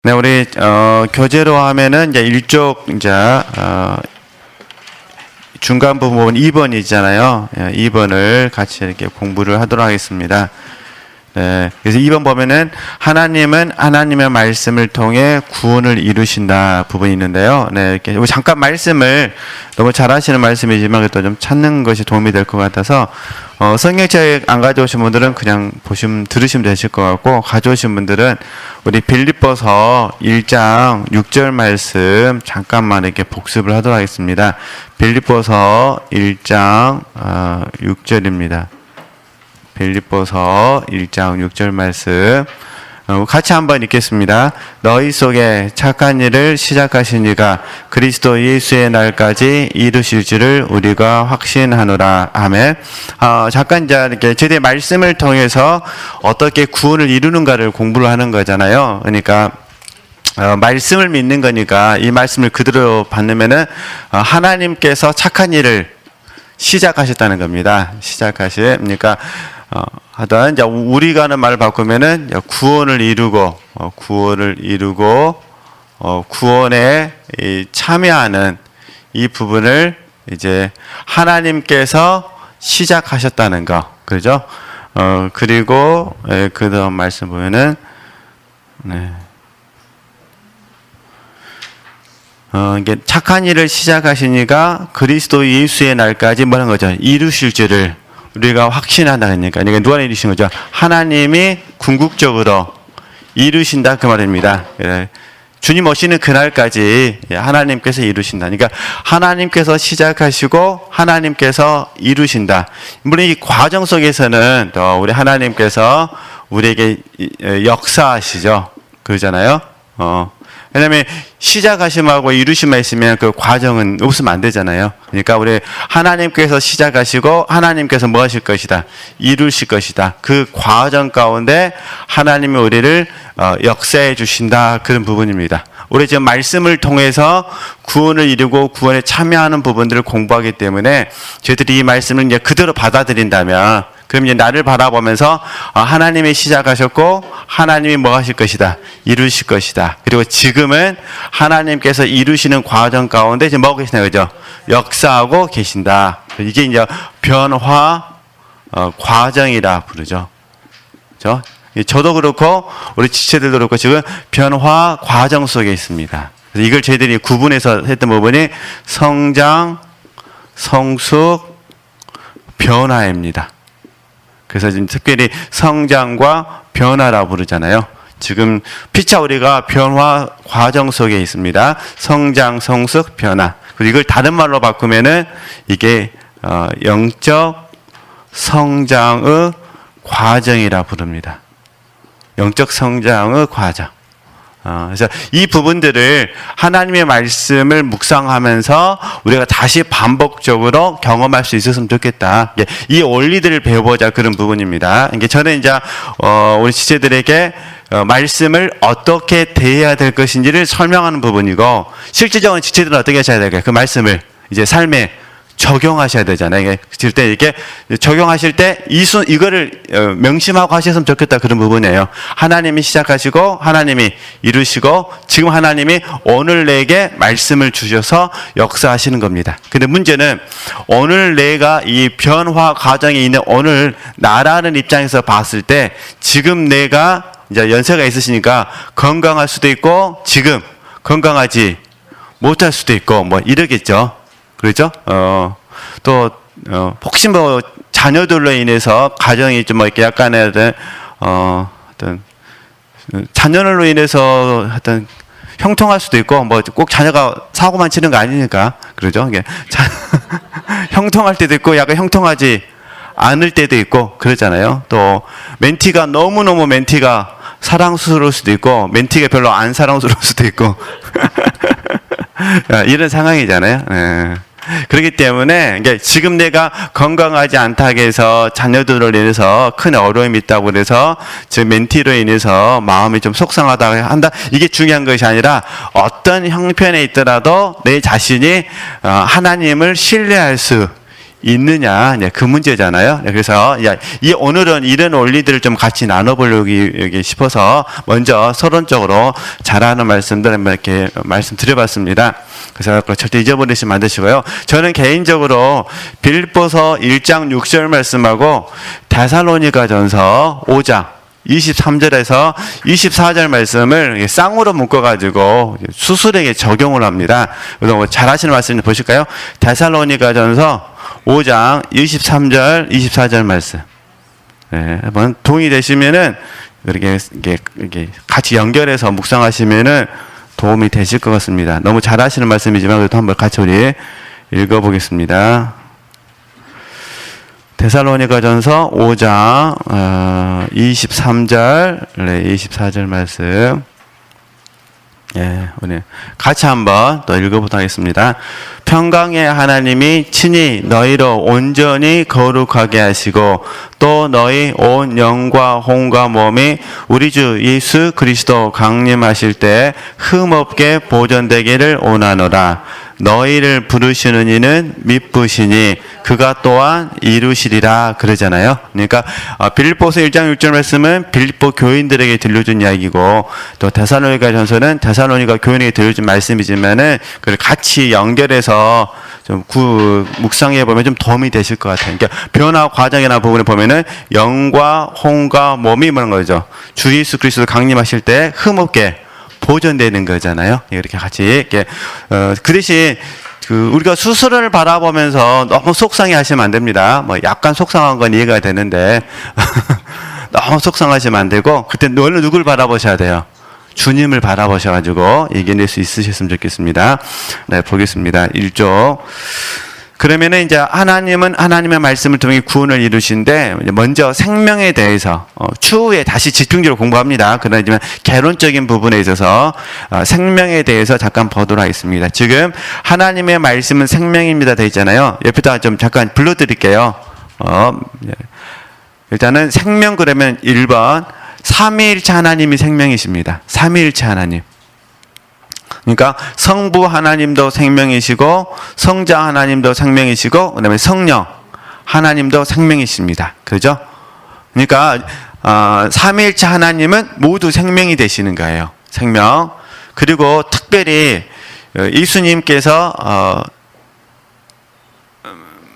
네, 우리 교재로 하면은 이제 일쪽 이제 중간 부분 2번이잖아요. 2번을 같이 이렇게 공부를 하도록 하겠습니다. 네, 그래서 2번 보면은 하나님은 하나님의 말씀을 통해 구원을 이루신다 부분이 있는데요. 네, 이렇게 잠깐 말씀을 너무 잘 하시는 말씀이지만 그래도 좀 찾는 것이 도움이 될 것 같아서 성경책 안 가져오신 분들은 그냥 들으시면 되실 것 같고, 가져오신 분들은 우리 빌립보서 1장 6절 말씀 잠깐만 이렇게 복습을 하도록 하겠습니다. 빌립보서 1장 6절입니다. 빌립보서 1장 6절 말씀 같이 한번 읽겠습니다. 너희 속에 착한 일을 시작하신 이가 그리스도 예수의 날까지 이루실 줄을 우리가 확신하노라. 아멘. 잠깐 이제 이렇게 제대 말씀을 통해서 어떻게 구원을 이루는가를 공부를 하는 거잖아요. 그러니까 말씀을 믿는 거니까 이 말씀을 그대로 받으면은 하나님께서 착한 일을 시작하셨다는 겁니다. 그러니까 하여튼 이제 우리가 하는 말을 바꾸면은 구원을 이루고 구원에 참여하는 이 부분을 이제 하나님께서 시작하셨다는 거, 그죠? 그리고 그 다음 말씀 보면은 이게 착한 일을 시작하시니까 그리스도 예수의 날까지 뭐라는 거죠? 이루실 줄을 우리가 확신한다니까. 그러니까 누가 이루신 거죠? 하나님이 궁극적으로 이루신다 그 말입니다. 주님 오시는 그날까지 하나님께서 이루신다. 그러니까 하나님께서 시작하시고 하나님께서 이루신다. 물론 이 과정 속에서는 또 우리 하나님께서 우리에게 역사하시죠. 그러잖아요. 왜냐면 시작하심하고 이루심만 있으면 그 과정은 없으면 안 되잖아요. 그러니까 우리 하나님께서 시작하시고 하나님께서 뭐 하실 것이다? 이루실 것이다. 그 과정 가운데 하나님이 우리를 역사해 주신다. 그런 부분입니다. 우리 지금 말씀을 통해서 구원을 이루고 구원에 참여하는 부분들을 공부하기 때문에 저희들이 이 말씀을 이제 그대로 받아들인다면, 그럼 이제 나를 바라보면서 하나님이 시작하셨고 하나님이 뭐 하실 것이다? 이루실 것이다. 그리고 지금은 하나님께서 이루시는 과정 가운데 지금 뭐 하고 계시나, 그죠? 역사하고 계신다. 이게 이제 변화 과정이라 부르죠. 그죠? 저도 그렇고 우리 지체들도 그렇고 지금 변화 과정 속에 있습니다. 그래서 이걸 저희들이 구분해서 했던 부분이 성장, 성숙, 변화입니다. 그래서 지금 특별히 성장과 변화라고 부르잖아요. 지금 피차 우리가 변화 과정 속에 있습니다. 성장, 성숙, 변화. 그리고 이걸 다른 말로 바꾸면은 이게 영적 성장의 과정이라 부릅니다. 영적 성장의 과정. 그래서 이 부분들을 하나님의 말씀을 묵상하면서 우리가 다시 반복적으로 경험할 수 있었으면 좋겠다. 이 원리들을 배워보자, 그런 부분입니다. 저는 이제 우리 지체들에게 말씀을 어떻게 대해야 될 것인지를 설명하는 부분이고, 실질적으로 지체들은 어떻게 하셔야 될까요? 그 말씀을 이제 삶에 적용하셔야 되잖아요. 그럴 때 이렇게 적용하실 때 이거를 명심하고 하셨으면 좋겠다, 그런 부분이에요. 하나님이 시작하시고 하나님이 이루시고 지금 하나님이 오늘 내게 말씀을 주셔서 역사하시는 겁니다. 근데 문제는 오늘 내가 이 변화 과정에 있는 오늘 나라는 입장에서 봤을 때 지금 내가 이제 연세가 있으시니까 건강할 수도 있고 지금 건강하지 못할 수도 있고 뭐 이러겠죠. 그렇죠? 혹시 뭐 자녀들로 인해서 가정이 좀 뭐 이렇게 약간의 어떤 자녀들로 인해서 하여튼 형통할 수도 있고, 뭐 꼭 자녀가 사고만 치는 거 아니니까, 그러죠? 이게 형통할 때도 있고 약간 형통하지 않을 때도 있고 그러잖아요. 또 멘티가 너무너무 사랑스러울 수도 있고 멘티가 별로 안 사랑스러울 수도 있고 이런 상황이잖아요. 네. 그렇기 때문에 지금 내가 건강하지 않다고 해서 자녀들을 인해서 큰 어려움이 있다고 그래서 저 멘티로 인해서 마음이 좀 속상하다고 한다, 이게 중요한 것이 아니라 어떤 형편에 있더라도 내 자신이 하나님을 신뢰할 수 있느냐, 그 문제잖아요. 그래서 오늘은 이런 원리들을 좀 같이 나눠보려고 싶어서 먼저 서론적으로 잘하는 말씀들 한번 이렇게 말씀드려봤습니다. 그래서 절대 잊어버리시면 안 되시고요. 저는 개인적으로 빌립보서 1장 6절 말씀하고 데살로니가전서 5장 23절에서 24절 말씀을 쌍으로 묶어가지고 수술에게 적용을 합니다. 그래서 잘하시는 말씀 좀 보실까요? 데살로니가전서 5장 23절, 24절 말씀. 네, 한번 동의되시면은 이렇게 같이 연결해서 묵상하시면은 도움이 되실 것 같습니다. 너무 잘하시는 말씀이지만 그래도 한번 같이 우리 읽어보겠습니다. 데살로니가전서 5장 23절, 24절 말씀. 우리 같이 한번 또 읽어보도록 하겠습니다. 평강의 하나님이 친히 너희로 온전히 거룩하게 하시고 또 너희 온 영과 혼과 몸이 우리 주 예수 그리스도 강림하실 때 흠없게 보존되기를 원하노라. 너희를 부르시는 이는 미쁘시니 그가 또한 이루시리라 그러잖아요. 그러니까 빌립보서 1장 6절 말씀은 빌립보 교인들에게 들려준 이야기고 또 데살로니가 전서는 데살로니가 교인에게 들려준 말씀이지만은 그걸 같이 연결해서 좀 묵상해 보면 좀 도움이 되실 것 같아요. 그러니까 변화 과정이나 부분을 보면은 영과 혼과 몸이 뭐는 거죠. 주 예수 그리스도 강림하실 때 흠없게 보존되는 거잖아요. 이렇게 같이 이렇게 그 대신 우리가 수술을 바라보면서 너무 속상해 하시면 안 됩니다. 뭐 약간 속상한 건 이해가 되는데 너무 속상하시면 안 되고 그때 원래 누굴 바라보셔야 돼요? 주님을 바라보셔가지고 이겨낼 수 있으셨으면 좋겠습니다. 네, 보겠습니다. 1조. 그러면은 이제 하나님은 하나님의 말씀을 통해 구원을 이루신데 먼저 생명에 대해서 추후에 다시 집중적으로 공부합니다. 그러나 개론적인 부분에 있어서 생명에 대해서 잠깐 보도록 하겠습니다. 지금 하나님의 말씀은 생명입니다 돼 있잖아요. 옆에다 좀 잠깐 불러드릴게요. 일단은 생명 그러면 1번 삼위일체 하나님이 생명이십니다. 삼위일체 하나님. 그러니까 성부 하나님도 생명이시고 성자 하나님도 생명이시고 그다음에 성령 하나님도 생명이십니다. 그죠? 그러니까 삼위일체 하나님은 모두 생명이 되시는 거예요. 생명. 그리고 특별히 예수님께서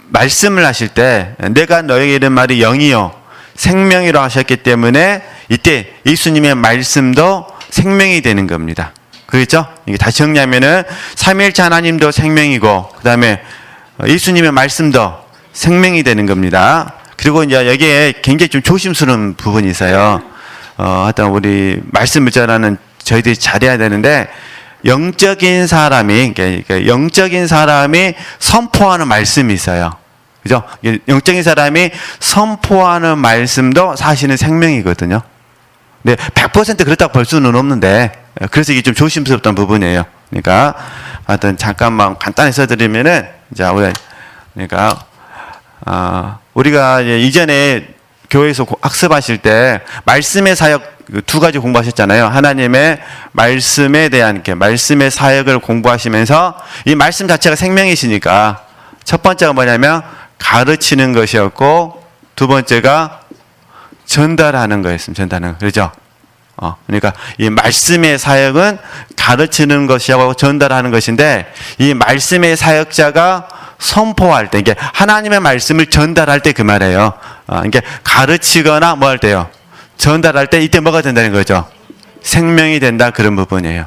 말씀을 하실 때 내가 너에게 이른 말이 영이요 생명이라 하셨기 때문에 이때 예수님의 말씀도 생명이 되는 겁니다. 그렇죠? 이게 다시 정리하면은 삼위일체 하나님도 생명이고 그다음에 예수님의 말씀도 생명이 되는 겁니다. 그리고 이제 여기에 굉장히 좀 조심스러운 부분이 있어요. 하여튼 우리 말씀을 전하는 저희들이 잘해야 되는데 영적인 사람이 그러니까 영적인 사람이 선포하는 말씀이 있어요. 그죠? 영적인 사람이 선포하는 말씀도 사실은 생명이거든요. 네, 100% 그렇다고 볼 수는 없는데 그래서 이게 좀 조심스럽던 부분이에요. 그러니까 하여튼 잠깐만 간단히 써드리면은 자 그러니까 우리가 이전에 교회에서 학습하실 때 말씀의 사역 두 가지 공부하셨잖아요. 하나님의 말씀에 대한 말씀의 사역을 공부하시면서 이 말씀 자체가 생명이시니까 첫 번째가 뭐냐면 가르치는 것이었고 두 번째가 전달하는 거였습니다. 전달하는 거. 그렇죠? 그러니까 이 말씀의 사역은 가르치는 것이고 전달하는 것인데 이 말씀의 사역자가 선포할 때 이게 하나님의 말씀을 전달할 때 그 말이에요. 이게 가르치거나 뭐 할 때요. 전달할 때 이때 뭐가 된다는 거죠? 생명이 된다 그런 부분이에요.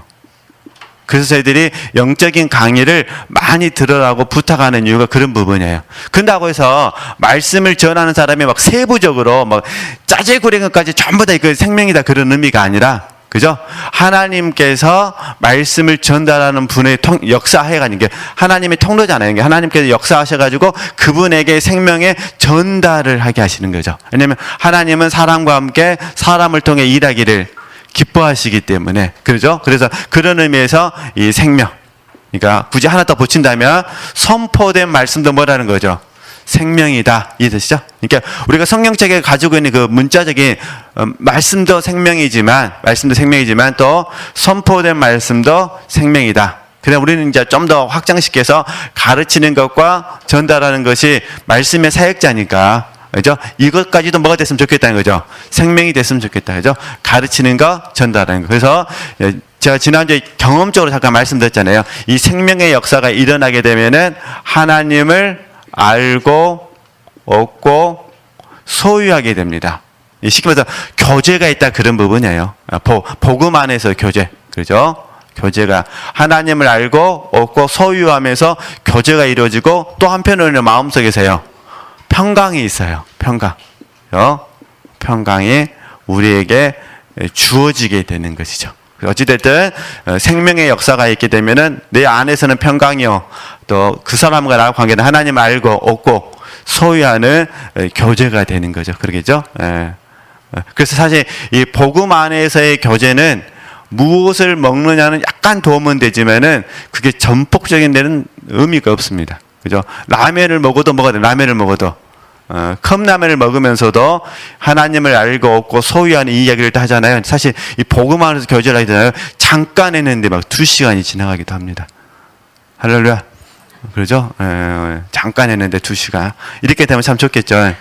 그래서 저희들이 영적인 강의를 많이 들으라고 부탁하는 이유가 그런 부분이에요. 그런다고 해서 말씀을 전하는 사람이 막 세부적으로 막 짜잘구리는 것까지 전부 다 그 생명이다 그런 의미가 아니라 그죠? 하나님께서 말씀을 전달하는 분의 역사해가지고 하나님의 통로잖아요. 하나님께서 역사하셔가지고 그분에게 생명의 전달을 하게 하시는 거죠. 왜냐하면 하나님은 사람과 함께 사람을 통해 일하기를 기뻐하시기 때문에 그렇죠? 그래서 그런 의미에서 이 생명 그러니까 굳이 하나 더 붙인다면 선포된 말씀도 뭐라는 거죠? 생명이다 이해되시죠? 그러니까 우리가 성경책에 가지고 있는 그 문자적인 말씀도 생명이지만 또 선포된 말씀도 생명이다 그냥 우리는 이제 좀 더 확장시켜서 가르치는 것과 전달하는 것이 말씀의 사역자니까, 그죠? 이것까지도 뭐가 됐으면 좋겠다는 거죠. 생명이 됐으면 좋겠다, 그죠? 가르치는 거, 전달하는 거. 그래서 제가 지난주에 경험적으로 잠깐 말씀드렸잖아요. 이 생명의 역사가 일어나게 되면은 하나님을 알고 얻고 소유하게 됩니다. 쉽게 말해서 교제가 있다, 그런 부분이에요. 복음 안에서 교제, 그죠? 교제가 하나님을 알고 얻고 소유하면서 교제가 이루어지고, 또 한편으로는 마음속에서요 평강이 있어요. 평강. 평강이 우리에게 주어지게 되는 것이죠. 어찌됐든 생명의 역사가 있게 되면은 내 안에서는 평강이요, 또 그 사람과 나와 관계는 하나님을 알고 얻고 소유하는 교제가 되는 거죠. 그러겠죠? 그래서 사실 이 복음 안에서의 교제는 무엇을 먹느냐는 약간 도움은 되지만은 그게 전폭적인 데는 의미가 없습니다. 그죠? 라면을 먹어도 뭐가 돼? 라면을 먹어도 컵라면을 먹으면서도 하나님을 알고 얻고 소유하는 이 이야기를 또 하잖아요. 사실 이 복음 안에서 교제를 하잖아요. 잠깐 했는데 막 2시간이 지나가기도 합니다. 할렐루야. 그러죠? 잠깐 했는데 2시간. 이렇게 되면 참 좋겠죠.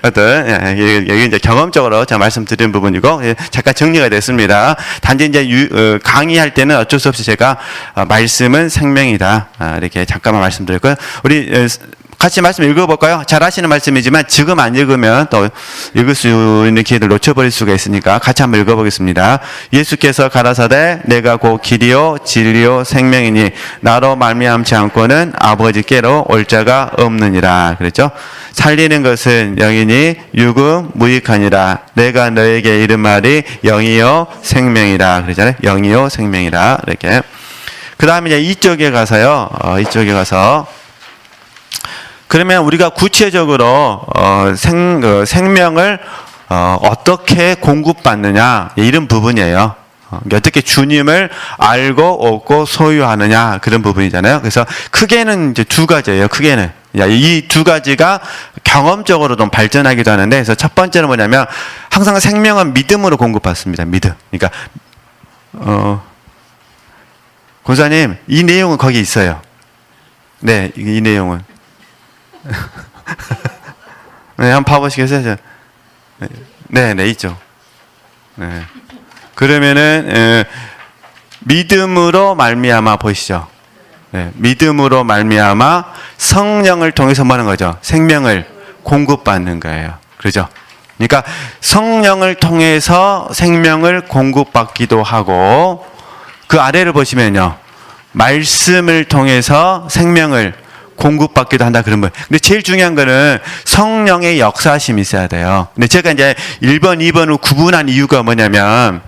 여기 이제 경험적으로 제가 말씀드린 부분이고, 잠깐 정리가 됐습니다. 단지 이제 강의할 때는 어쩔 수 없이 제가 말씀은 생명이다, 이렇게 잠깐만 말씀드렸고요. 우리 같이 말씀 읽어볼까요? 잘 아시는 말씀이지만 지금 안 읽으면 또 읽을 수 있는 기회를 놓쳐버릴 수가 있으니까 같이 한번 읽어보겠습니다. 예수께서 가라사대 내가 곧 길이요 진리요 생명이니 나로 말미암지 않고는 아버지께로 올 자가 없느니라. 그랬죠? 살리는 것은 영이니 육은 무익하니라. 내가 너에게 이른 말이 영이요 생명이라. 그러잖아요. 영이요 생명이라. 이렇게. 그 다음에 이제 이쪽에 가서요. 이쪽에 가서 그러면 우리가 구체적으로 생명을 어떻게 공급받느냐, 이런 부분이에요. 어떻게 주님을 알고 얻고 소유하느냐, 그런 부분이잖아요. 그래서 크게는 이제 두 가지예요. 크게는 이 두 가지가 경험적으로 좀 발전하기도 하는데, 그래서 첫 번째는 뭐냐면 항상 생명은 믿음으로 공급받습니다. 믿음. 그러니까 권사님, 이 내용은 거기 있어요. 네, 이 내용은. 네, 한번 봐보시겠어요? 네, 있죠. 네. 그러면은 믿음으로 말미암아 보시죠. 네, 믿음으로 말미암아 성령을 통해서 뭐 하는 거죠? 생명을 공급받는 거예요. 그렇죠? 그러니까 성령을 통해서 생명을 공급받기도 하고, 그 아래를 보시면요, 말씀을 통해서 생명을 공급받기도 한다, 그런 거예요. 근데 제일 중요한 거는 성령의 역사심이 있어야 돼요. 근데 제가 이제 1번, 2번을 구분한 이유가 뭐냐면,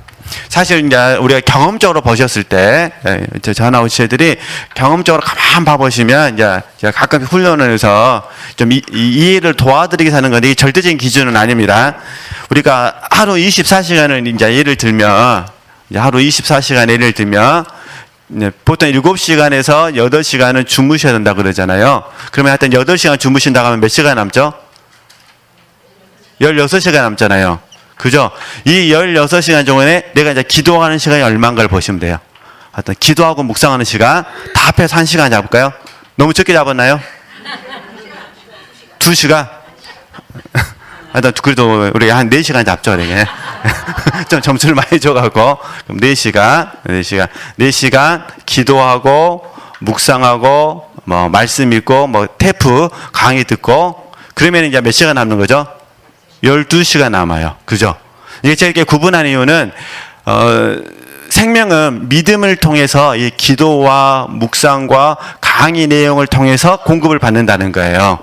사실 이제 우리가 경험적으로 보셨을 때, 전화 오신 애들이 경험적으로 가만 봐보시면, 이제 제가 가끔 훈련을 해서 좀 이해를 도와드리게 하는 건데, 이게 절대적인 기준은 아닙니다. 우리가 하루 24시간을 이제 예를 들면, 하루 24시간 예를 들면, 보통 7시간에서 8시간은 주무셔야 된다고 그러잖아요. 그러면 하여튼 8시간 주무신다고 하면 몇 시간 남죠? 16시간 남잖아요. 그죠? 이 16시간 동안에 내가 이제 기도하는 시간이 얼마인가를 보시면 돼요. 하여튼 기도하고 묵상하는 시간 다 합해서 1시간 잡을까요? 너무 적게 잡았나요? 2시간? 하여튼 그래도 우리 한 4시간 잡죠, 이렇게. 좀 점수를 많이 줘갖고. 그럼 4시간 기도하고, 묵상하고, 뭐, 말씀 읽고, 뭐, 테프, 강의 듣고, 그러면 이제 몇 시간 남는 거죠? 12시간 남아요. 그죠? 이게 제가 이렇게 구분한 이유는, 생명은 믿음을 통해서 이 기도와 묵상과 강의 내용을 통해서 공급을 받는다는 거예요.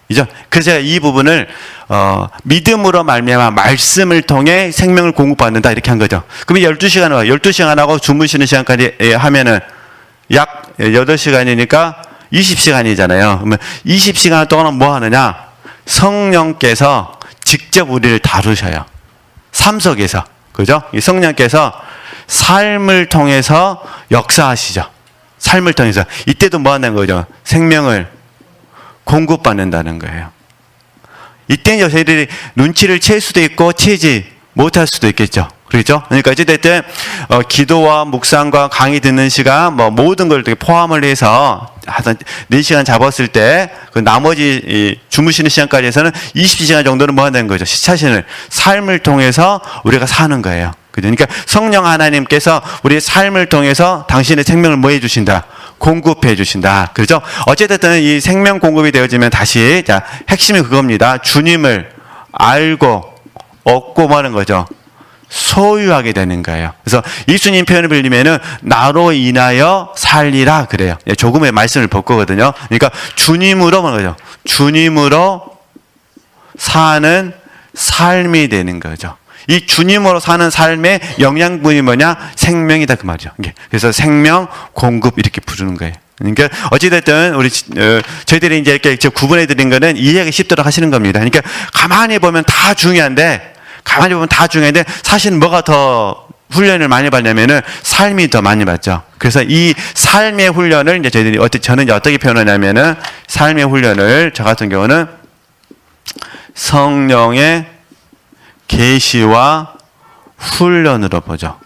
그죠? 그래서 제가 이 부분을 믿음으로 말미암아 말씀을 통해 생명을 공급받는다, 이렇게 한 거죠. 그러면 12시간 하고 주무시는 시간까지 하면은 약 8시간이니까 20시간이잖아요. 그러면 20시간 동안은 뭐 하느냐? 성령께서 직접 우리를 다루셔요. 삶 속에서. 그죠? 이 성령께서 삶을 통해서 역사하시죠. 삶을 통해서. 이때도 뭐 한다는 거죠? 생명을 공급받는다는 거예요. 이때는 저희들이 눈치를 챌 수도 있고 채지 못할 수도 있겠죠. 그렇죠? 그러니까 어찌됐든 기도와 묵상과 강의 듣는 시간 뭐 모든 걸 이렇게 포함을 해서 한 4시간 잡았을 때 그 나머지 주무시는 시간까지 해서는 20시간 정도는 뭐 한다는 거죠. 시차신을 삶을 통해서 우리가 사는 거예요. 그러니까 성령 하나님께서 우리의 삶을 통해서 당신의 생명을 뭐 해주신다? 공급해 주신다. 그렇죠? 어쨌든 이 생명 공급이 되어지면 다시 자 핵심이 그겁니다. 주님을 알고 얻고 뭐 하는 거죠? 소유하게 되는 거예요. 그래서 예수님 표현을 빌리면은 나로 인하여 살리라 그래요. 조금의 말씀을 볼 거거든요. 그러니까 주님으로 뭐 거죠? 주님으로 사는 삶이 되는 거죠. 이 주님으로 사는 삶의 영양분이 뭐냐? 생명이다 그 말이죠. 그래서 생명 공급 이렇게 부르는 거예요. 그러니까 어찌됐든 우리 저희들이 이제 이렇게 구분해 드린 거는 이해하기 쉽도록 하시는 겁니다. 그러니까 가만히 보면 다 중요한데 사실 뭐가 더 훈련을 많이 받냐면은 삶이 더 많이 받죠. 그래서 이 삶의 훈련을 이제 저는 이제 어떻게 표현하냐면은 삶의 훈련을 저 같은 경우는 성령의 계시와 훈련으로 보죠.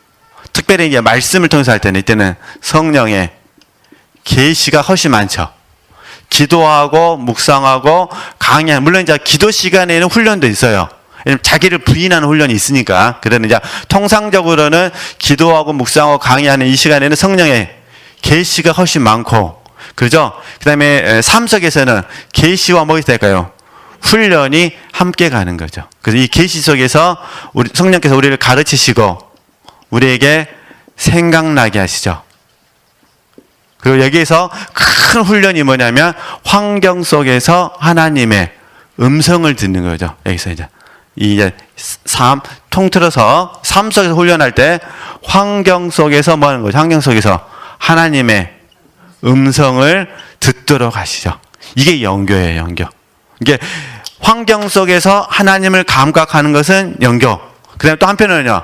특별히 이제 말씀을 통해서 할 때는 이때는 성령의 계시가 훨씬 많죠. 기도하고 묵상하고 강의하는 물론 이제 기도 시간에는 훈련도 있어요. 자기를 부인하는 훈련이 있으니까. 그러는 이제 통상적으로는 기도하고 묵상하고 강의하는 이 시간에는 성령의 계시가 훨씬 많고, 그죠? 그다음에 삶 속에서는 계시와 뭐가 될까요? 훈련이 함께 가는 거죠. 그래서 이 계시 속에서 우리 성령께서 우리를 가르치시고 우리에게 생각나게 하시죠. 그리고 여기에서 큰 훈련이 뭐냐면 환경 속에서 하나님의 음성을 듣는 거죠. 여기서 이제 삶 통틀어서 삶 속에서 훈련할 때 환경 속에서 뭐 하는 거죠? 환경 속에서 하나님의 음성을 듣도록 하시죠. 이게 영교예요, 영교. 이게 환경 속에서 하나님을 감각하는 것은 영교. 그다음에 또 한편으로는요,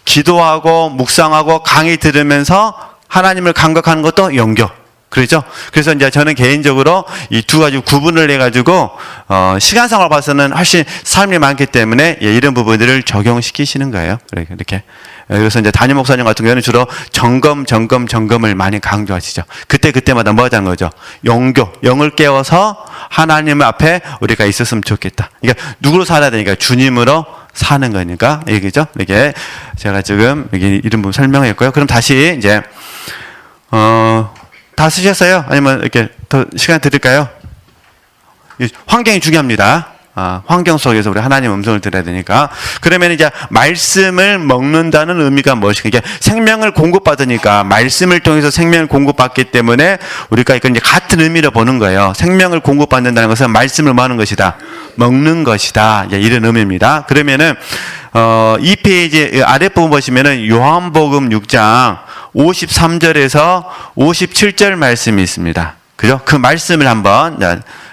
기도하고 묵상하고 강의 들으면서 하나님을 감각하는 것도 영교. 그렇죠? 그래서 이제 저는 개인적으로 이 두 가지 구분을 해가지고 시간상으로 봐서는 훨씬 삶이 많기 때문에 이런 부분들을 적용시키시는 거예요. 이렇게. 그래서 이제 담임 목사님 같은 경우는 주로 점검을 많이 강조하시죠. 그때마다 뭐 하자는 거죠? 영교, 영을 깨워서 하나님 앞에 우리가 있었으면 좋겠다. 그러니까 누구로 살아야 되니까 주님으로 사는 거니까 얘기죠. 이게 제가 지금 여기 이런 부분 설명했고요. 그럼 다시 이제 다 쓰셨어요? 아니면 이렇게 더 시간 드릴까요? 환경이 중요합니다. 환경 속에서 우리 하나님 음성을 들어야 되니까. 그러면 이제 말씀을 먹는다는 의미가 무엇인가? 이게 생명을 공급받으니까 말씀을 통해서 생명을 공급받기 때문에 우리가 이건 이제 같은 의미로 보는 거예요. 생명을 공급받는다는 것은 말씀을 뭐 하는 것이다? 먹는 것이다. 이런 의미입니다. 그러면은 이 페이지 아랫부분 보시면은 요한복음 6장 53절에서 57절 말씀이 있습니다. 그죠? 그 말씀을 한번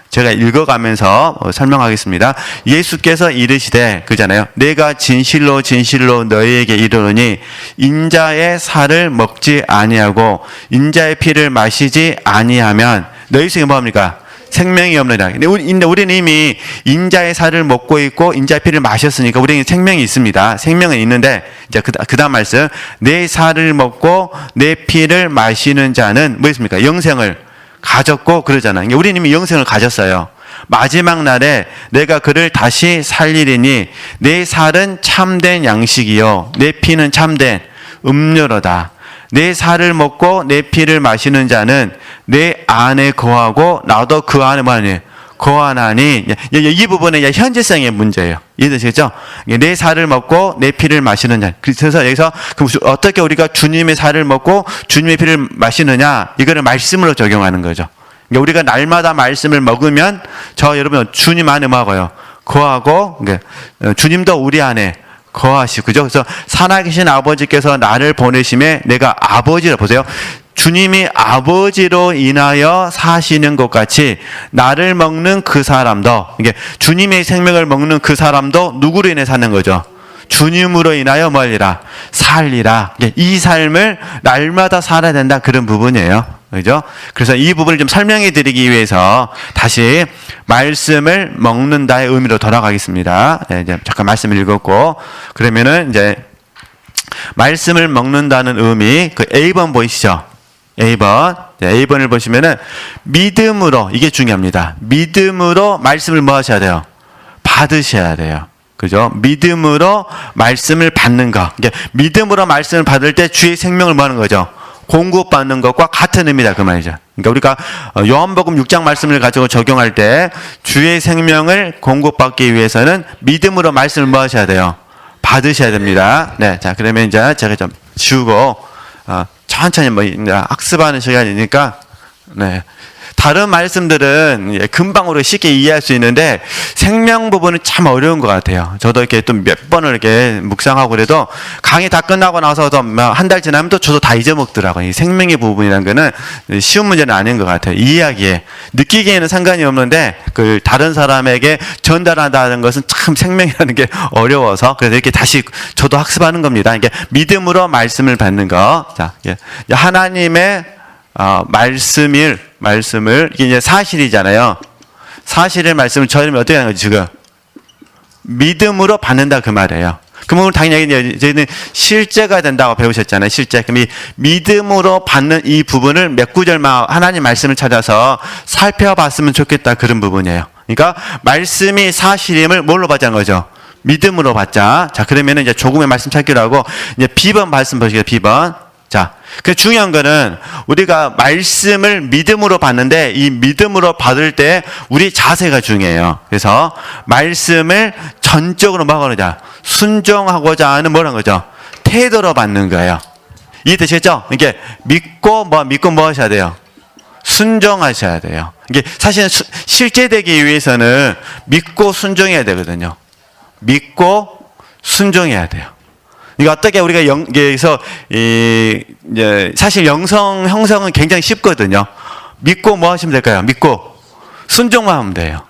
제가 읽어가면서 설명하겠습니다. 예수께서 이르시되 그잖아요. 내가 진실로 진실로 너희에게 이르노니 인자의 살을 먹지 아니하고 인자의 피를 마시지 아니하면 너희 속에 뭐합니까? 생명이 없느니라. 근데 우리는 이미 인자의 살을 먹고 있고 인자의 피를 마셨으니까 우리는 생명이 있습니다. 생명은 있는데 이제 그다음 말씀 내 살을 먹고 내 피를 마시는 자는 뭐 있습니까? 영생을 가졌고 그러잖아요. 우리는 이미 영생을 가졌어요. 마지막 날에 내가 그를 다시 살리리니 내 살은 참된 양식이요 내 피는 참된 음료로다. 내 살을 먹고 내 피를 마시는 자는 내 안에 거하고 나도 그 안에 뭐하니? 거하나니. 이 부분은 현재성의 문제예요. 이해되시겠죠? 내 살을 먹고 내 피를 마시는 자. 그래서 여기서 어떻게 우리가 주님의 살을 먹고 주님의 피를 마시느냐? 이거를 말씀으로 적용하는 거죠. 우리가 날마다 말씀을 먹으면 여러분 주님 안에 뭐하고요? 거하고 주님도 우리 안에 거하시고 그죠? 그래서 살아계신 아버지께서 나를 보내심에 내가 아버지를 보세요. 주님이 아버지로 인하여 사시는 것 같이 나를 먹는 그 사람도 이게 주님의 생명을 먹는 그 사람도 누구로 인해 사는 거죠? 주님으로 인하여 뭐하리라? 살리라. 이 삶을 날마다 살아야 된다 그런 부분이에요. 그죠? 그래서 이 부분을 좀 설명해 드리기 위해서 다시 말씀을 먹는다의 의미로 돌아가겠습니다. 이제 잠깐 말씀을 읽었고, 그러면은 이제 말씀을 먹는다는 의미, 그 A번 보이시죠? A번. 네, A번을 보시면은 믿음으로, 이게 중요합니다. 믿음으로 말씀을 뭐 하셔야 돼요? 받으셔야 돼요. 그죠? 믿음으로 말씀을 받는 거. 이게 믿음으로 말씀을 받을 때 주의 생명을 뭐 하는 거죠? 공급받는 것과 같은 의미다. 그 말이죠. 그러니까 우리가 요한복음 6장 말씀을 가지고 적용할 때 주의 생명을 공급받기 위해서는 믿음으로 말씀을 뭐 하셔야 돼요? 받으셔야 됩니다. 네. 자, 그러면 이제 제가 좀 지우고, 천천히 뭐, 학습하는 시간이니까, 네. 다른 말씀들은 금방 우리가 쉽게 이해할 수 있는데 생명 부분은 참 어려운 것 같아요. 저도 이렇게 또 몇 번을 이렇게 묵상하고 그래도 강의 다 끝나고 나서도 한 달 지나면 또 저도 다 잊어먹더라고요. 이 생명의 부분이라는 거는 쉬운 문제는 아닌 것 같아요. 이해하기에. 느끼기에는 상관이 없는데 그걸 다른 사람에게 전달한다는 것은 참 생명이라는 게 어려워서 그래서 이렇게 다시 저도 학습하는 겁니다. 이게 믿음으로 말씀을 받는 거. 자, 하나님의 말씀을, 이게 이제 사실이잖아요. 사실의 말씀을 저희는 어떻게 하는 거지, 지금? 믿음으로 받는다, 그 말이에요. 그러면 당연히 저희는 실제가 된다고 배우셨잖아요, 실제. 그럼 이 믿음으로 받는 이 부분을 몇 구절만 하나님 말씀을 찾아서 살펴봤으면 좋겠다, 그런 부분이에요. 그러니까 말씀이 사실임을 뭘로 받자는 거죠? 믿음으로 받자. 자, 그러면은 이제 조금의 말씀 찾기로 하고, 이제 B번 말씀 보시겠습니다, B번. 자, 그 중요한 거는 우리가 말씀을 믿음으로 받는데 이 믿음으로 받을 때 우리 자세가 중요해요. 그래서 말씀을 전적으로 뭐 하느냐? 순종하고자 하는 뭐라는 거죠? 태도로 받는 거예요. 이해되시겠죠? 이게 믿고 뭐 하셔야 돼요? 순종하셔야 돼요. 이게 사실은 실제되기 위해서는 믿고 순종해야 되거든요. 믿고 순종해야 돼요. 이거 어떻게 우리가 여기서 이제 사실 영성 형성은 굉장히 쉽거든요. 믿고 뭐 하시면 될까요? 믿고 순종만 하면 돼요.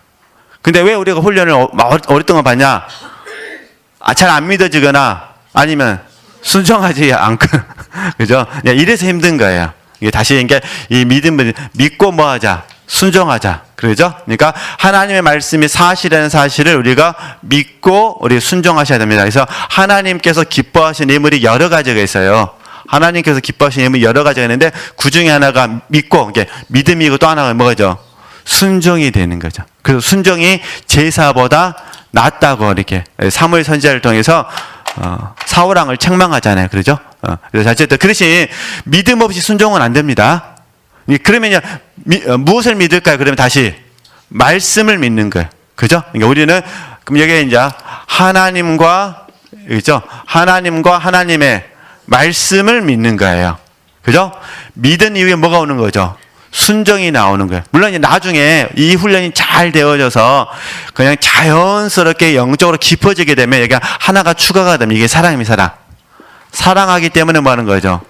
근데 왜 우리가 훈련을 오랫동안 받냐? 잘 안 믿어지거나 아니면 순종하지 않고 그죠? 이래서 힘든 거예요. 이게 다시 이게 이 믿음을 믿고 뭐 하자? 순종하자. 그러죠? 그러니까 하나님의 말씀이 사실이라는 사실을 우리가 믿고 우리 순종하셔야 됩니다. 그래서 하나님께서 기뻐하시는 인물이 여러 가지가 있어요. 하나님께서 기뻐하시는 인물이 여러 가지가 있는데 그 중에 하나가 믿고, 이게 믿음이고 또 하나가 뭐죠? 순종이 되는 거죠. 그래서 순종이 제사보다 낫다고 이렇게 사무엘 선지자를 통해서 사울왕을 책망하잖아요. 그러죠? 그래서 어쨌든 그 대신 믿음 없이 순종은 안 됩니다. 그러면 무엇을 믿을까요? 그러면 다시 말씀을 믿는 거예요. 그죠? 그러니까 우리는 그럼 여기에 이제 하나님과 그죠? 하나님과 하나님의 말씀을 믿는 거예요. 그죠? 믿은 이후에 뭐가 오는 거죠? 순종이 나오는 거예요. 물론 이제 나중에 이 훈련이 잘 되어져서 그냥 자연스럽게 영적으로 깊어지게 되면 여기가 하나가 추가가 되면 이게 사랑입니다. 사랑. 사랑하기 때문에 뭐 하는 거죠?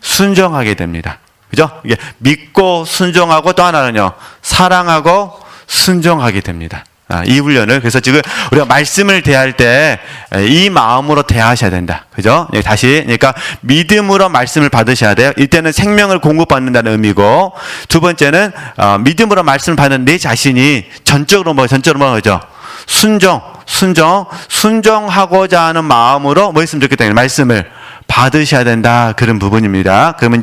순종하게 됩니다. 그죠? 이게 믿고 순종하고 또 하나는요, 사랑하고 순종하게 됩니다. 이 훈련을. 그래서 지금 우리가 말씀을 대할 때 이 마음으로 대하셔야 된다. 그죠? 다시. 그러니까 믿음으로 말씀을 받으셔야 돼요. 이때는 생명을 공급받는다는 의미고, 두 번째는 믿음으로 말씀을 받는 내 자신이 전적으로 뭐죠? 순종하고자 하는 마음으로 뭐 했으면 좋겠다. 말씀을 받으셔야 된다. 그런 부분입니다. 그러면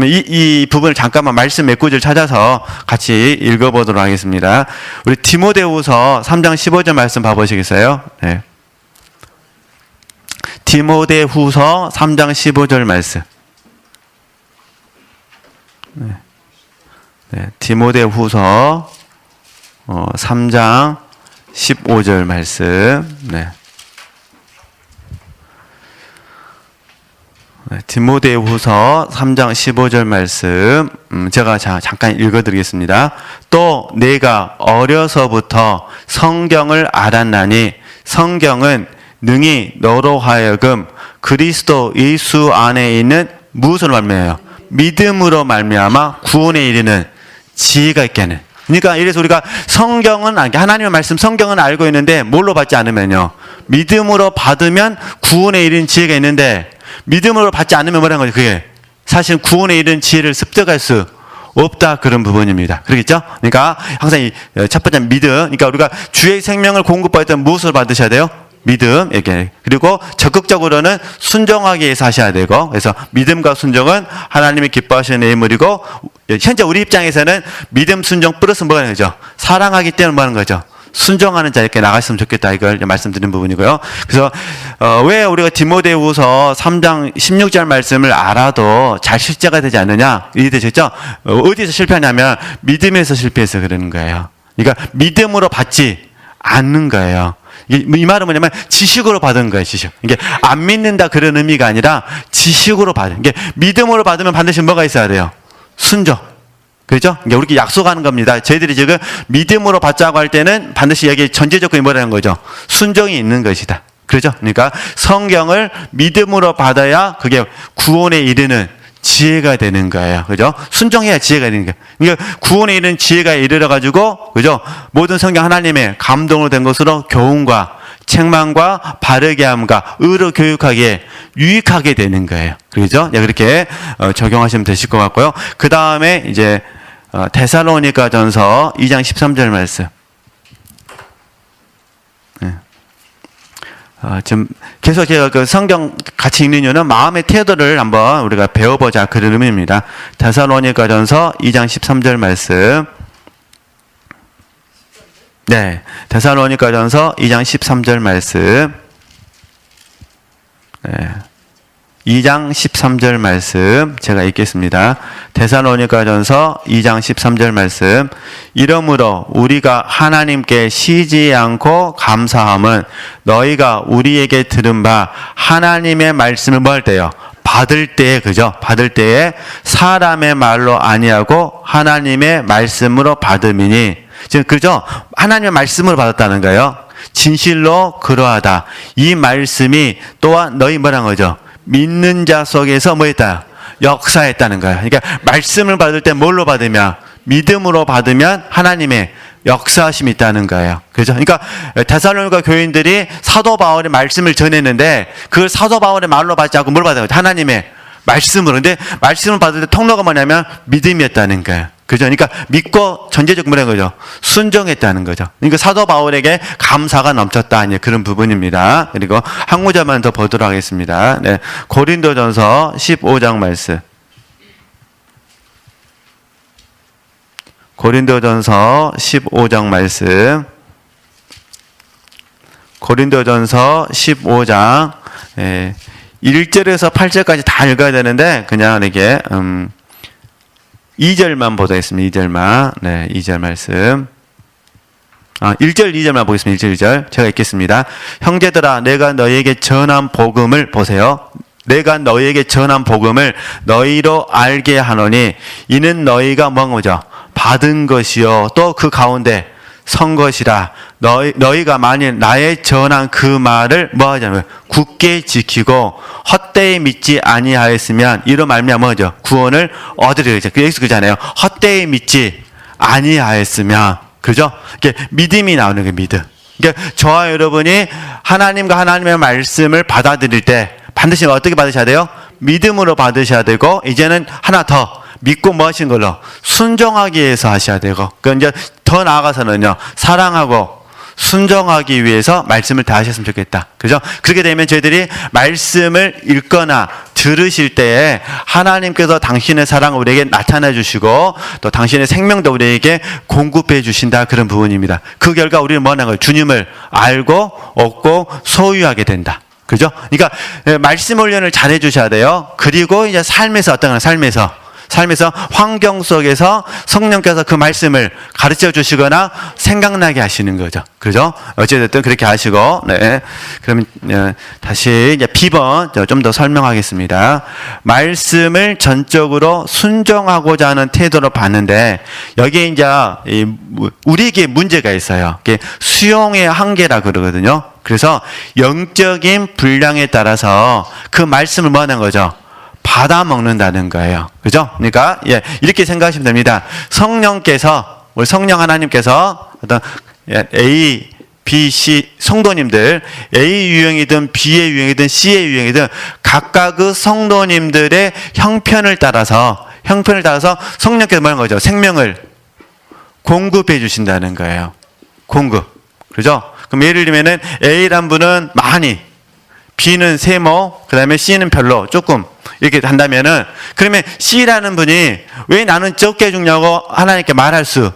이 부분을 잠깐만 말씀 몇 구절 찾아서 같이 읽어보도록 하겠습니다. 우리 디모데후서 3장 15절 말씀 봐보시겠어요? 네. 디모데후서 3장 15절 말씀. 네. 네. 디모데후서 3장 15절 말씀. 네. 디모데후서 3장 15절 말씀 제가 잠깐 읽어드리겠습니다. 또 내가 어려서부터 성경을 알았나니 성경은 능히 너로 하여금 그리스도 예수 안에 있는 무엇으로 말미암아요? 믿음으로 말미암아 구원에 이르는 지혜가 있게 하는. 그러니까 이래서 우리가 성경은 하나님의 말씀 성경은 알고 있는데 뭘로 받지 않으면요, 믿음으로 받으면 구원에 이르는 지혜가 있는데 믿음으로 받지 않으면 뭐라는 거죠? 그게 사실 구원에 이르는 지혜를 습득할 수 없다. 그런 부분입니다. 그러겠죠? 그러니까 항상 이 첫 번째 믿음. 그러니까 우리가 주의 생명을 공급받을 때 무엇을 받으셔야 돼요? 믿음, 이렇게. 그리고 적극적으로는 순종하기 위해서 하셔야 되고, 그래서 믿음과 순종은 하나님이 기뻐하시는 예물이고, 현재 우리 입장에서는 믿음, 순종 플러스 뭐가 하는 거죠? 사랑하기 때문에 뭐 하는 거죠? 순종하는 자 이렇게 나갔으면 좋겠다. 이걸 말씀드린 부분이고요. 그래서, 왜 우리가 디모데후서 3장 16절 말씀을 알아도 잘 실제가 되지 않느냐? 이해되셨죠? 어디서 실패하냐면 믿음에서 실패해서 그러는 거예요. 그러니까 믿음으로 받지 않는 거예요. 이 말은 뭐냐면 지식으로 받은 거예요, 지식. 이게 안 믿는다 그런 의미가 아니라 지식으로 받은. 이게 믿음으로 받으면 반드시 뭐가 있어야 돼요? 순종. 그렇죠? 이게 우리가 약속하는 겁니다. 저희들이 지금 믿음으로 받자고 할 때는 반드시 여기 전제 조건이 뭐라는 거죠? 순종이 있는 것이다. 그렇죠? 그러니까 성경을 믿음으로 받아야 그게 구원에 이르는 지혜가 되는 거예요. 그죠? 순종해야 지혜가 되는 거예요. 그러니까 구원에 이르는 지혜가 이르러가지고, 그죠? 모든 성경 하나님의 감동으로 된 것으로 교훈과 책망과 바르게 함과 의로 교육하기에 유익하게 되는 거예요. 그죠? 그렇게 적용하시면 되실 것 같고요. 그 다음에 이제 데살로니가전서 2장 13절 말씀. 지금 계속 제가 그 성경 같이 읽는 이유는 마음의 태도를 한번 우리가 배워보자 그런 의미입니다. 데살로니가전서 2장 13절 말씀. 네, 데살로니가전서 2장 13절 말씀. 네. 2장 13절 말씀 제가 읽겠습니다. 데살로니가전서 2장 13절 말씀. 이러므로 우리가 하나님께 쉬지 않고 감사함은 너희가 우리에게 들은 바 하나님의 말씀을 뭐 할 때요? 받을 때에, 그죠? 받을 때에 사람의 말로 아니하고 하나님의 말씀으로 받음이니. 지금 그죠? 하나님의 말씀으로 받았다는 거예요. 진실로 그러하다. 이 말씀이 또한 너희 뭐라는 거죠? 믿는 자 속에서 뭐 했다? 역사했다는 거예요. 그러니까 말씀을 받을 때 뭘로 받으면? 믿음으로 받으면 하나님의 역사하심이 있다는 거예요. 그죠? 그러니까 데살로니가 교인들이 사도 바울의 말씀을 전했는데 그걸 사도 바울의 말로 받지 않고 뭘 받아요? 하나님의 말씀으로. 근데 말씀을 받을 때 통로가 뭐냐면 믿음이었다는 거예요. 그죠? 그러니까 믿고 전제적 뭐라는 거죠? 순종했다는 거죠. 그러니까 사도 바울에게 감사가 넘쳤다. 이제 그런 부분입니다. 그리고 한 구절만 더 보도록 하겠습니다. 네. 고린도전서 15장 말씀. 고린도전서 15장 말씀. 고린도전서 15장 1절에서 8절까지 다 읽어야 되는데 그냥 이렇게 2절만 보도록 하겠습니다. 2절만. 네, 2절 말씀. 1절, 2절만 보겠습니다. 1절, 2절. 제가 읽겠습니다. 형제들아, 내가 너희에게 전한 복음을 보세요. 내가 너희에게 전한 복음을 너희로 알게 하노니 이는 너희가 뭔 거죠? 받은 것이요. 또 그 가운데 선 것이라. 너희가 만일 나의 전한 그 말을 뭐 하자면 굳게 지키고 헛되이 믿지 아니하였으면 이로 말미암아 뭐죠? 구원을 얻으리라. 여기서 그잖아요. 헛되이 믿지 아니하였으면. 그죠? 이게 믿음이 나오는 거예요. 믿음. 그러니까 저와 여러분이 하나님과 하나님의 말씀을 받아들일 때 반드시 어떻게 받으셔야 돼요? 믿음으로 받으셔야 되고 이제는 하나 더 믿고 뭐 하신 걸로 순종하기 위해서 하셔야 되고 그 이제 더 나아가서는요 사랑하고 순종하기 위해서 말씀을 다 하셨으면 좋겠다. 그죠? 그렇게 되면 저희들이 말씀을 읽거나 들으실 때에 하나님께서 당신의 사랑을 우리에게 나타내 주시고 또 당신의 생명도 우리에게 공급해 주신다. 그런 부분입니다. 그 결과 우리는 뭐 하는 거예요? 주님을 알고 얻고 소유하게 된다. 그죠? 그러니까 말씀 훈련을 잘 해주셔야 돼요. 그리고 이제 삶에서 어떤 거냐? 삶에서 환경 속에서 성령께서 그 말씀을 가르쳐 주시거나 생각나게 하시는 거죠. 그죠? 어찌됐든 그렇게 하시고, 네. 그러면, 다시 이제 B번 좀 더 설명하겠습니다. 말씀을 전적으로 순종하고자 하는 태도로 봤는데, 여기에 이제, 우리에게 문제가 있어요. 수용의 한계라 그러거든요. 그래서 영적인 분량에 따라서 그 말씀을 뭐 하는 거죠? 받아 먹는다는 거예요. 그죠? 그러니까, 이렇게 생각하시면 됩니다. 성령께서, 우리 성령 하나님께서 어떤 A, B, C 성도님들, A 유형이든 B의 유형이든 C의 유형이든 각각 그 성도님들의 형편을 따라서 성령께서 뭐 하는 거죠? 생명을 공급해 주신다는 거예요. 공급. 그죠? 그럼 예를 들면은 A란 분은 많이, B는 세모, 그 다음에 C는 별로, 조금 이렇게 한다면은 그러면 C라는 분이 왜 나는 적게 죽냐고 하나님께 말할 수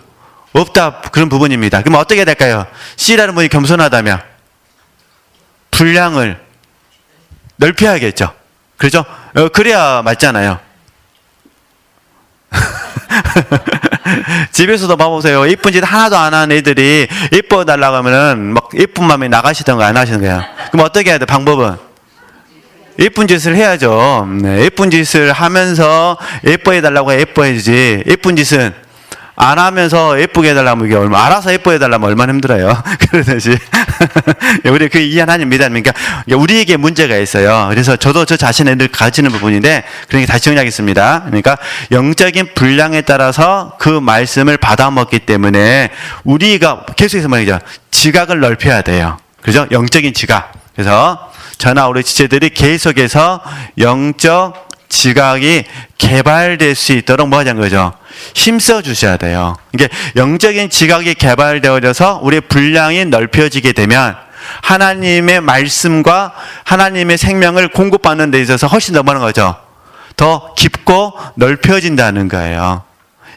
없다 그런 부분입니다. 그럼 어떻게 해야 될까요? C라는 분이 겸손하다면 분량을 넓혀야겠죠. 그렇죠? 그래야 맞잖아요. 집에서도 봐보세요. 예쁜 짓 하나도 안 하는 애들이 예뻐달라고 하면은 막 예쁜 마음에 나가시던가 안 하시던가요? 그럼 어떻게 해야 돼? 방법은? 예쁜 짓을 해야죠. 네, 예쁜 짓을 하면서 예뻐해달라고 예뻐해주지. 예쁜 짓은 안 하면서 예쁘게 해달라면 이게 알아서 예뻐해달라면 얼마나 힘들어요. 그러듯이. 우리 그 이해 하나님입니다. 그러니까 우리에게 문제가 있어요. 그래서 저도 저 자신을 늘 가르치는 부분인데, 그러니까 다시 정리하겠습니다. 그러니까 영적인 분량에 따라서 그 말씀을 받아먹기 때문에 우리가 계속해서 말이죠. 지각을 넓혀야 돼요. 그죠? 영적인 지각. 그래서 저나 우리 지체들이 계속해서 영적 지각이 개발될 수 있도록 뭐 하자는 거죠? 힘써 주셔야 돼요. 이게 영적인 지각이 개발되어져서 우리의 분량이 넓혀지게 되면 하나님의 말씀과 하나님의 생명을 공급받는 데 있어서 훨씬 더 많은 거죠. 더 깊고 넓혀진다는 거예요.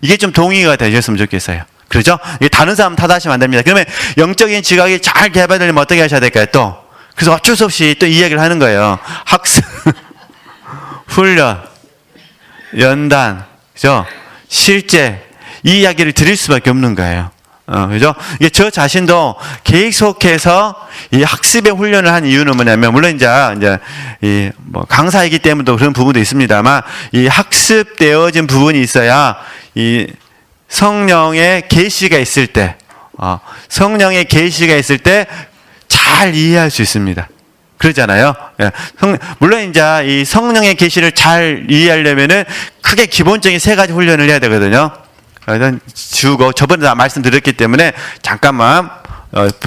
이게 좀 동의가 되셨으면 좋겠어요. 그렇죠? 이게 다른 사람 탓하시면 안 됩니다. 그러면 영적인 지각이 잘 개발되려면 어떻게 하셔야 될까요? 또 그래서 어쩔 수 없이 또 이야기를 하는 거예요. 학습, 훈련, 연단, 그죠? 실제 이 이야기를 드릴 수밖에 없는 거예요. 그죠? 이게 저 자신도 계속해서 이 학습의 훈련을 한 이유는 뭐냐면, 물론 이제 이 뭐 강사이기 때문에 그런 부분도 있습니다만, 이 학습되어진 부분이 있어야 이 성령의 계시가 있을 때, 성령의 계시가 있을 때 잘 이해할 수 있습니다. 그러잖아요. 예. 물론 이제 이 성령의 계시를 잘 이해하려면은 크게 기본적인 세 가지 훈련을 해야 되거든요. 주고 저번에 다 말씀드렸기 때문에 잠깐만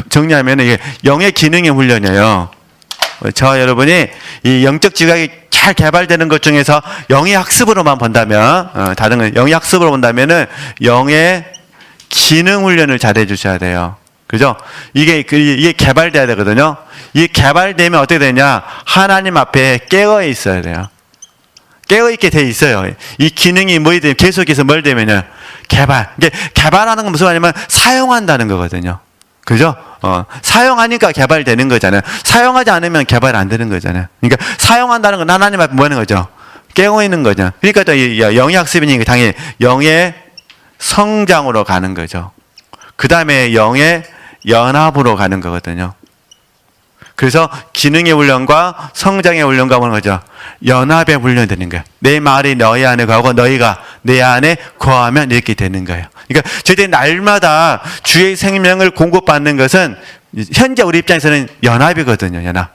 정리하면 이게 영의 기능의 훈련이에요. 저와 여러분이 이 영적 지각이 잘 개발되는 것 중에서 영의 학습으로만 본다면, 다른 건 영의 학습으로 본다면은 영의 기능 훈련을 잘 해주셔야 돼요. 그죠? 이게 개발돼야 되거든요. 이게 개발되면 어떻게 되냐? 하나님 앞에 깨어 있어야 돼요. 깨어 있게 돼 있어요. 이 기능이 뭐 되면 계속해서 뭘 되면요? 개발. 이게 개발하는 건 무슨 말이냐면 사용한다는 거거든요. 그죠? 사용하니까 개발되는 거잖아요. 사용하지 않으면 개발 안 되는 거잖아요. 그러니까 사용한다는 건 하나님 앞에 뭐 하는 거죠? 깨어 있는 거죠. 그러니까 또 영의 학습이니까 당연히 영의 성장으로 가는 거죠. 그 다음에 영의 연합으로 가는 거거든요. 그래서 기능의 훈련과 성장의 훈련과 뭐는 거죠? 연합의 훈련되는 거예요. 내 말이 너희 안에 거하고 너희가 내 안에 거하면 이렇게 되는 거예요. 그러니까 저희들이 날마다 주의 생명을 공급받는 것은 현재 우리 입장에서는 연합이거든요. 연합.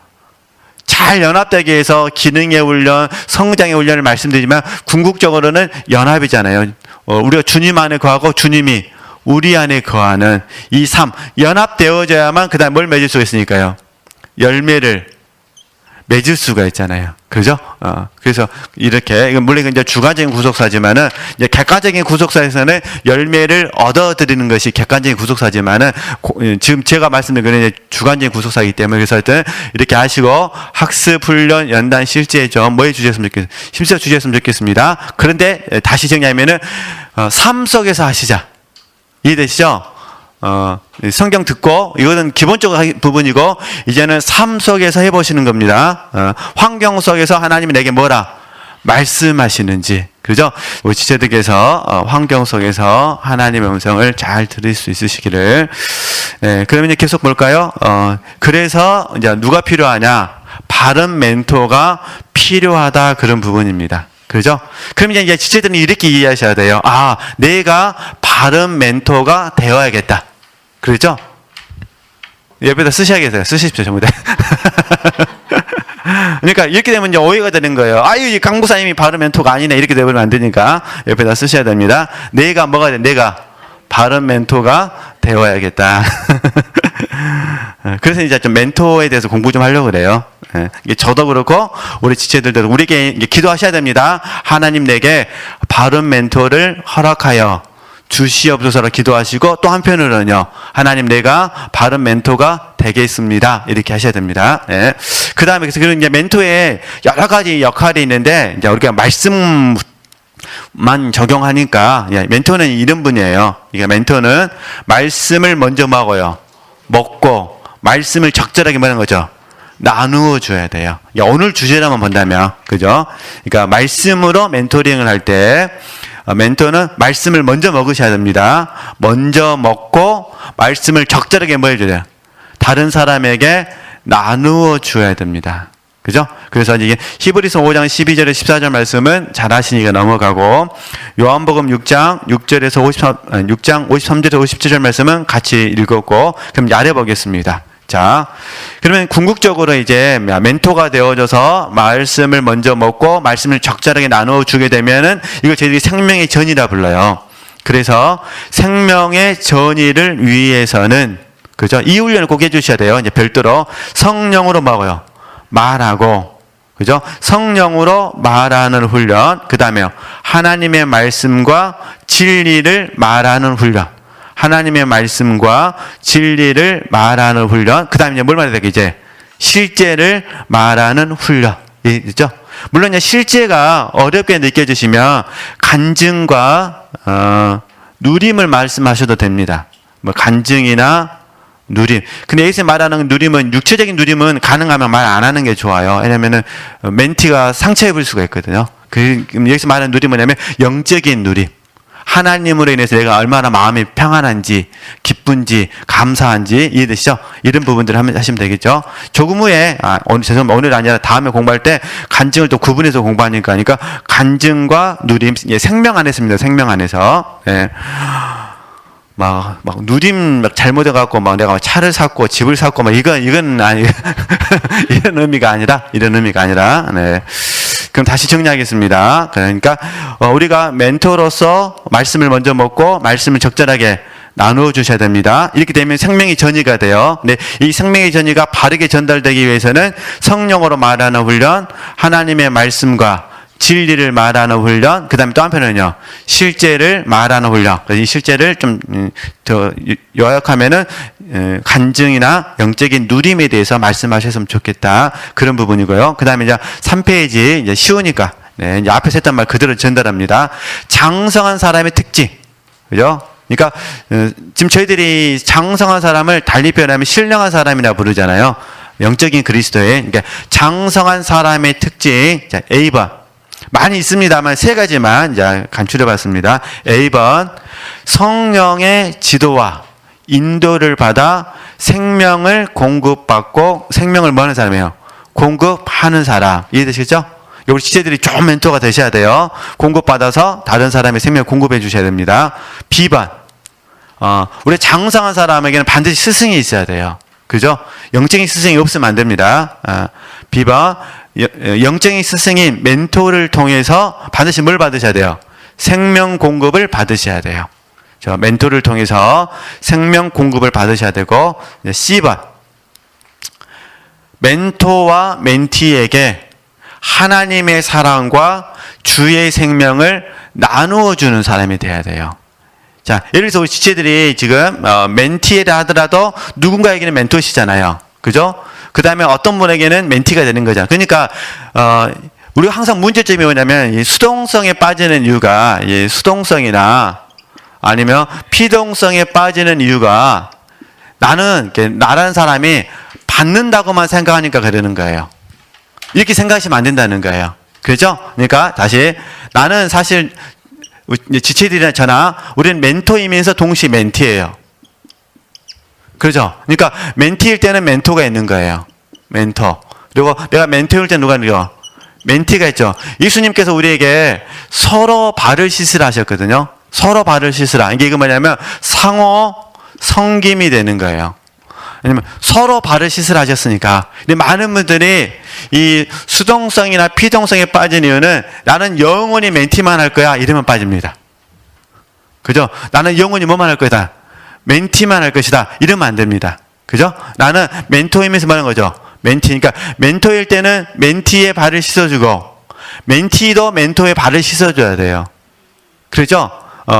잘 연합되기 위해서 기능의 훈련, 성장의 훈련을 말씀드리지만 궁극적으로는 연합이잖아요. 우리가 주님 안에 거하고 주님이 우리 안에 거하는 이 삶, 연합되어져야만 그 다음 뭘 맺을 수가 있으니까요. 열매를 맺을 수가 있잖아요. 그죠? 그래서 이렇게, 이건 물론 이제 주관적인 구속사지만은, 이제 객관적인 구속사에서는 열매를 얻어드리는 것이 객관적인 구속사지만은, 지금 제가 말씀드린 건 이제 주관적인 구속사이기 때문에, 그래서 하여튼 이렇게 아시고, 학습, 훈련, 연단, 실제 좀 뭐 해주셨으면 좋겠습니다. 힘써 주셨으면 좋겠습니다. 그런데 다시 정리하면은, 삶 속에서 하시자. 이해되시죠? 성경 듣고, 이거는 기본적인 부분이고, 이제는 삶 속에서 해보시는 겁니다. 환경 속에서 하나님이 내게 뭐라 말씀하시는지. 그죠? 우리 지체들께서 환경 속에서 하나님의 음성을 잘 들을 수 있으시기를. 그러면 이제 계속 볼까요? 그래서 이제 누가 필요하냐? 바른 멘토가 필요하다. 그런 부분입니다. 그죠? 그럼 이제 지체들은 이렇게 이해하셔야 돼요. 아, 내가 바른 멘토가 되어야겠다. 그렇죠? 옆에다 쓰셔야겠어요. 쓰십시오, 전부 다. 그러니까 이렇게 되면 이제 오해가 되는 거예요. 아유, 이 강구사님이 바른 멘토가 아니네. 이렇게 되면 안 되니까 옆에다 쓰셔야 됩니다. 내가 뭐가 돼? 내가 바른 멘토가 되어야겠다. 그래서 이제 좀 멘토에 대해서 공부 좀 하려고 그래요. 이게 저도 그렇고 우리 지체들도 우리에게 기도하셔야 됩니다. 하나님 내게 바른 멘토를 허락하여 주시옵소서로 기도하시고 또 한편으로는요. 하나님 내가 바른 멘토가 되겠습니다. 이렇게 하셔야 됩니다. 예. 그 다음에 그래서 그런 이제 멘토에 여러 가지 역할이 있는데 이제 우리가 말씀만 적용하니까 멘토는 이런 분이에요. 이게 멘토는 말씀을 먼저 먹고 말씀을 적절하게 먹는 거죠. 나누어 줘야 돼요. 오늘 주제라만 본다면 그죠? 그러니까 말씀으로 멘토링을 할 때 멘토는 말씀을 먼저 먹으셔야 됩니다. 먼저 먹고 말씀을 적절하게 뭐 해줘야 돼요? 다른 사람에게 나누어 줘야 됩니다. 그죠? 그래서 이게 히브리서 5장 12절에 14절 말씀은 잘 아시니까 넘어가고 요한복음 6장 53절에서 57절 말씀은 같이 읽었고 그럼 야려보겠습니다. 자, 그러면 궁극적으로 이제 멘토가 되어져서 말씀을 먼저 먹고 말씀을 적절하게 나누어 주게 되면은 이걸 저희들이 생명의 전이라 불러요. 그래서 생명의 전이를 위해서는 그죠? 이 훈련을 꼭 해주셔야 돼요. 이제 별도로 성령으로 먹어요. 말하고 그죠? 성령으로 말하는 훈련. 그 다음에요. 하나님의 말씀과 진리를 말하는 훈련. 하나님의 말씀과 진리를 말하는 훈련. 그 다음에 이제 뭘 말해야 되겠 이제 실제를 말하는 훈련. 있죠? 물론 이제 실제가 어렵게 느껴지시면 간증과 누림을 말씀하셔도 됩니다. 뭐 간증이나 누림. 근데 여기서 말하는 누림은 육체적인 누림은 가능하면 말 안 하는 게 좋아요. 왜냐면은 멘티가 상처 입을 수가 있거든요. 여기서 말하는 누림은 뭐냐면 영적인 누림. 하나님으로 인해서 내가 얼마나 마음이 평안한지, 기쁜지, 감사한지 이해되시죠? 이런 부분들을 하시면 되겠죠? 조금 후에, 죄송합니다. 오늘 아니라 다음에 공부할 때 간증을 또 구분해서 공부하니까, 그러니까 간증과 누림, 생명 안에 있습니다. 생명 안에서. 예. 막 누림 잘못해갖고 내가 차를 샀고 집을 샀고 이건 아니, 이런 의미가 아니라, 네. 그럼 다시 정리하겠습니다. 그러니까 우리가 멘토로서 말씀을 먼저 먹고 말씀을 적절하게 나누어 주셔야 됩니다. 이렇게 되면 생명의 전이가 돼요. 근데 이 생명의 전이가 바르게 전달되기 위해서는 성령으로 말하는 훈련, 하나님의 말씀과 진리를 말하는 훈련, 그 다음에 또 한편은요, 실제를 말하는 훈련. 이 실제를 좀 더 요약하면은 간증이나 영적인 누림에 대해서 말씀하셨으면 좋겠다. 그런 부분이고요. 그 다음에 이제 3페이지, 이제 쉬우니까, 네, 이제 앞에서 했던 말 그대로 전달합니다. 장성한 사람의 특징. 그죠? 그러니까, 지금 저희들이 장성한 사람을 달리 표현하면 신령한 사람이라 부르잖아요. 영적인 그리스도의. 그러니까 장성한 사람의 특징. 자, A번. 많이 있습니다만 세 가지만 이제 간추려 봤습니다. A번, 성령의 지도와 인도를 받아 생명을 공급받고 생명을 뭐 하는 사람이에요? 공급하는 사람. 이해되시겠죠? 우리 지체들이 좀 멘토가 되셔야 돼요. 공급받아서 다른 사람의 생명을 공급해 주셔야 됩니다. B번, 우리 장성한 사람에게는 반드시 스승이 있어야 돼요. 그죠? 영적인 스승이 없으면 안 됩니다. B번, 영적인 스승인 멘토를 통해서 반드시 뭘 받으셔야 돼요? 생명 공급을 받으셔야 돼요. 저 멘토를 통해서 생명 공급을 받으셔야 되고, C번, 멘토와 멘티에게 하나님의 사랑과 주의 생명을 나누어 주는 사람이 돼야 돼요. 자, 예를 들어서 우리 지체들이 지금 멘티라 하더라도 누군가에게는 멘토시잖아요. 그죠? 그 다음에 어떤 분에게는 멘티가 되는 거죠. 그러니까 우리가 항상 문제점이 뭐냐면 이 수동성에 빠지는 이유가 이 수동성이나 아니면 피동성에 빠지는 이유가 나라는 사람이 받는다고만 생각하니까 그러는 거예요. 이렇게 생각하시면 안 된다는 거예요. 그죠? 그러니까 다시 나는 사실 지체들이나 저나 우리는 멘토이면서 동시에 멘티예요. 그렇죠? 그러니까 멘티일 때는 멘토가 있는 거예요. 멘토. 그리고 내가 멘토일 때 누가 있죠? 멘티가 있죠. 예수님께서 우리에게 서로 발을 씻으라 하셨거든요. 서로 발을 씻으라. 이게 뭐냐면 상호 성김이 되는 거예요. 왜냐면 서로 발을 씻으라 하셨으니까. 근데 많은 분들이 이 수동성이나 피동성에 빠진 이유는 나는 영원히 멘티만 할 거야. 이러면 빠집니다. 그죠? 나는 영원히 뭐만 할 거다. 멘티만 할 것이다. 이러면 안 됩니다. 그죠? 나는 멘토이면서 뭐 하는 거죠? 멘티. 그러니까 멘토일 때는 멘티의 발을 씻어주고 멘티도 멘토의 발을 씻어줘야 돼요. 그렇죠?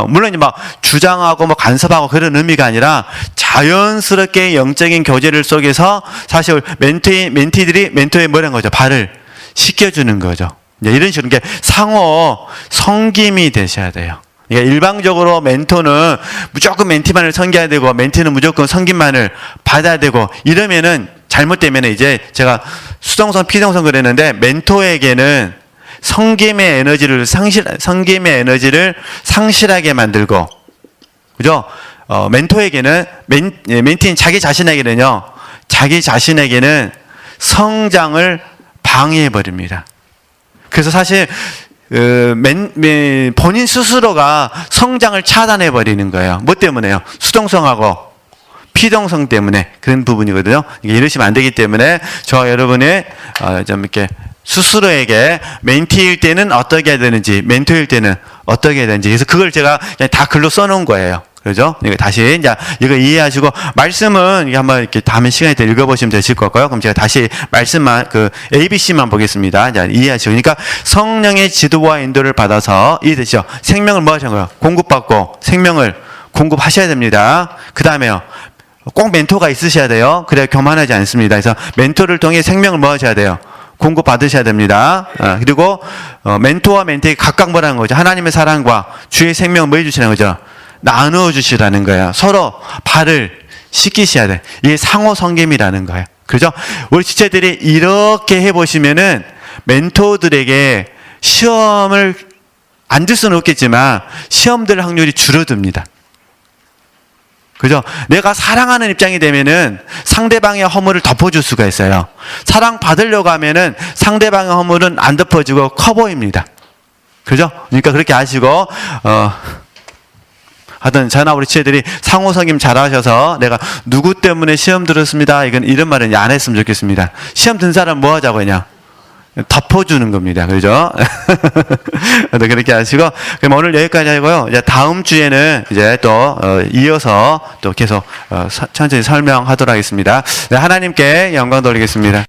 물론 막 주장하고 뭐 간섭하고 그런 의미가 아니라 자연스럽게 영적인 교제를 속에서 사실 멘티들이 멘토에 뭐라는 거죠? 발을 씻겨주는 거죠. 이런 식으로 게 상호 섬김이 되셔야 돼요. 그러니까 일방적으로 멘토는 무조건 멘티만을 섬겨야 되고 멘티는 무조건 섬김만을 받아야 되고 이러면은 잘못되면 이제 제가 수동성, 피동성 그랬는데 멘토에게는 섬김의 에너지를 상실하게 만들고 그죠? 멘토에게는 멘티인 자기 자신에게는 성장을 방해해 버립니다. 그래서 사실 본인 스스로가 성장을 차단해 버리는 거예요. 뭐 때문에요? 수동성하고 피동성 때문에 그런 부분이거든요. 이러시면 안 되기 때문에 저 여러분의 좀 이렇게 스스로에게 멘티일 때는 어떻게 해야 되는지, 멘토일 때는 어떻게 해야 되는지, 그래서 그걸 제가 그냥 다 글로 써놓은 거예요. 그죠? 이거 다시 이제 이거 이해하시고 말씀은 한번 이렇게 다음에 시간에 때 읽어보시면 되실 것 같고요. 그럼 제가 다시 말씀만 ABC만 보겠습니다. 이제 이해하시고, 그러니까 성령의 지도와 인도를 받아서 이해되시죠? 생명을 뭐 하신 거예요? 공급받고 생명을 공급하셔야 됩니다. 그 다음에요. 꼭 멘토가 있으셔야 돼요. 그래야 교만하지 않습니다. 그래서 멘토를 통해 생명을 뭐 하셔야 돼요? 공급 받으셔야 됩니다. 그리고 멘토와 멘토에게 각각 뭐라는 거죠? 하나님의 사랑과 주의 생명을 뭐 해주시는 거죠? 나누어 주시라는 거예요. 서로 발을 씻기셔야 돼. 이게 상호 섬김이라는 거예요. 그죠? 우리 지체들이 이렇게 해보시면은 멘토들에게 시험을 안 들 수는 없겠지만 시험 들 확률이 줄어듭니다. 그죠? 내가 사랑하는 입장이 되면은 상대방의 허물을 덮어줄 수가 있어요. 사랑 받으려고 하면은 상대방의 허물은 안 덮어지고 커 보입니다. 그죠? 그러니까 그렇게 아시고, 하여튼 저나 우리 지혜들이 상호섬김 잘하셔서 내가 누구 때문에 시험 들었습니다. 이런 말은 안 했으면 좋겠습니다. 시험 든 사람 뭐 하자고 그냥 덮어주는 겁니다. 그죠? 그렇게 하시고, 그럼 오늘 여기까지 하고요. 이제 다음 주에는 이제 또 이어서 또 계속 천천히 설명하도록 하겠습니다. 네, 하나님께 영광 돌리겠습니다.